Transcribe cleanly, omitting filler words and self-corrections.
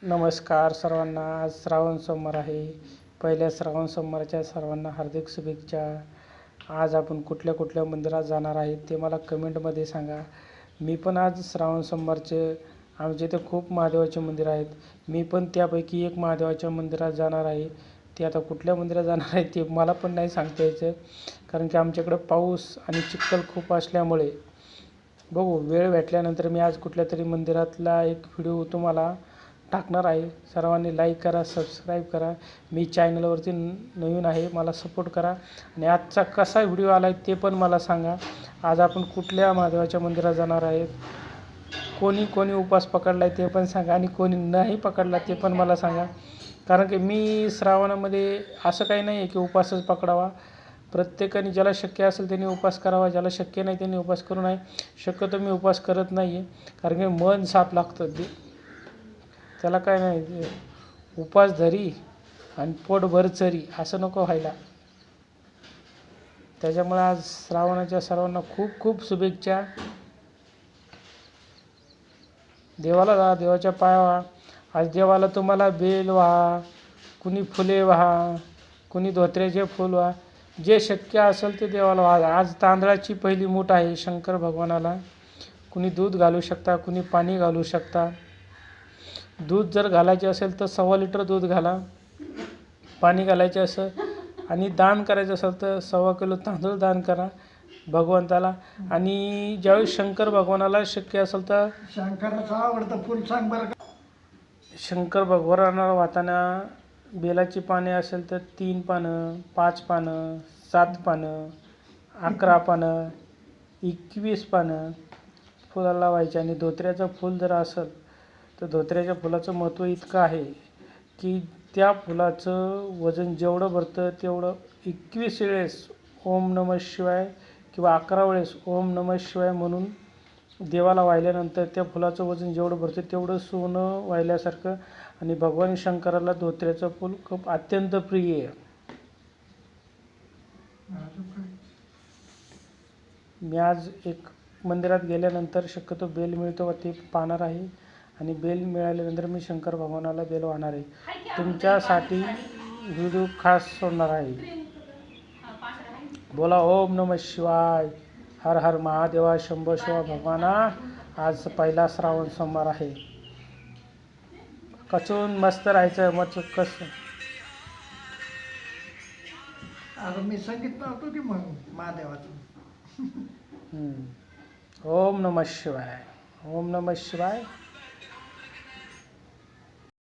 नमस्कार सर्वांना. आज श्रावण सोमवार आहे. पहिल्या श्रावण सोमवारच्या सर्वांना हार्दिक शुभेच्छा. आज आपण कुठल्या कुठल्या मंदिरात जाणार आहे ते मला कमेंटमध्ये सांगा. मी पण आज श्रावण सोमवारचे आमच्या इथे खूप महादेवाचे मंदिर आहेत. मी पण त्यापैकी एक महादेवाच्या मंदिरात जाणार आहे. ते आता कुठल्या मंदिरात जाणार आहे ते मला पण नाही सांगता यायचं, कारण की आमच्याकडं पाऊस आणि चिखल खूप असल्यामुळे. बघू, वेळ भेटल्यानंतर मी आज कुठल्या तरी मंदिरातला एक व्हिडिओ तुम्हाला टाकणार आहे. सर्वांनी लाईक करा, सबस्क्राईब करा. मी चॅनलवरती नवीन आहे, मला सपोर्ट करा. आणि आजचा कसा व्हिडिओ आला आहे ते पण मला सांगा. आज आपण कुठल्या महादेवाच्या मंदिरात जाणार आहे, कोणी कोणी उपवास पकडला आहे ते पण सांगा, आणि कोणी नाही पकडला ते पण मला सांगा. कारण की मी श्रावणामध्ये असं काही नाही आहे की उपवासच पकडावा. प्रत्येकाने ज्याला शक्य असेल त्यांनी उपवास करावा, ज्याला शक्य नाही त्यांनी उपवास करू नये. शक्यतो मी उपवास करत नाही आहे, कारण की मन साफ लागतं. त्याला काय नाही, उपवास धरी आणि पोटभर चरी असं नको व्हायला. त्याच्यामुळे आज श्रावणाच्या सर्वांना खूप खूप शुभेच्छा. देवाला जा, देवाच्या पाया व्हा. आज देवाला तुम्हाला बेल व्हा, कुणी फुले व्हा, कुणी धोत्र्याचे फूल व्हा, जे शक्य असेल ते देवाला व्हा. आज तांदळाची पहिली मूठ आहे शंकर भगवानाला. कुणी दूध घालू शकता, कुणी पाणी घालू शकता. दूध जर घालायचे असेल तर 1.25 लिटर दूध घाला. पाणी घालायचे असेल आणि दान करायचं असेल तर 1.25 किलो तांदूळ दान करा भगवंताला. आणि ज्यावेळी शंकर भगवानाला शक्य असेल तर शंकराचं आवडतं फुल सांग बरं का. शंकर भगवानाला वाहताना बेलाची पाने असेल तर 3 पानं, 5 पानं, 7 पानं, 11 पानं, 21 पानं फुलाला लावायचे. आणि धोत्र्याचं फूल जर असेल तर धोत्र्याच्या फुलाचं महत्त्व इतकं आहे की त्या फुलाचं वजन जेवढं भरतं तेवढं 21 वेळेस ओम नमः शिवाय किंवा 11 वेळेस ओम नमः शिवाय म्हणून देवाला वाहिल्यानंतर त्या फुलाचं वजन जेवढं भरतं तेवढं सोनं वाहिल्यासारखं. आणि भगवान शंकराला धोत्र्याचं फूल खूप अत्यंत प्रिय आहे. मी आज एक मंदिरात गेल्यानंतर शक्यतो बेल मिळतो व ते पाहणार आहे. आणि बेल मिळाल्यानंतर मी शंकर भगवानाला बेल वाहणार आहे. तुमच्यासाठी व्हिडिओ खास सोडणार आहे. बोला ओम नमः शिवाय, हर हर महादेवा, शंभो शिवा भगवाना. आज पहिला श्रावण सोमवार आहे. कचून मस्त राहायचं. मग कसं आता मी सांगितलं होतं की मग महादेवाचं. ओम नमः शिवाय, ओम नमः शिवाय.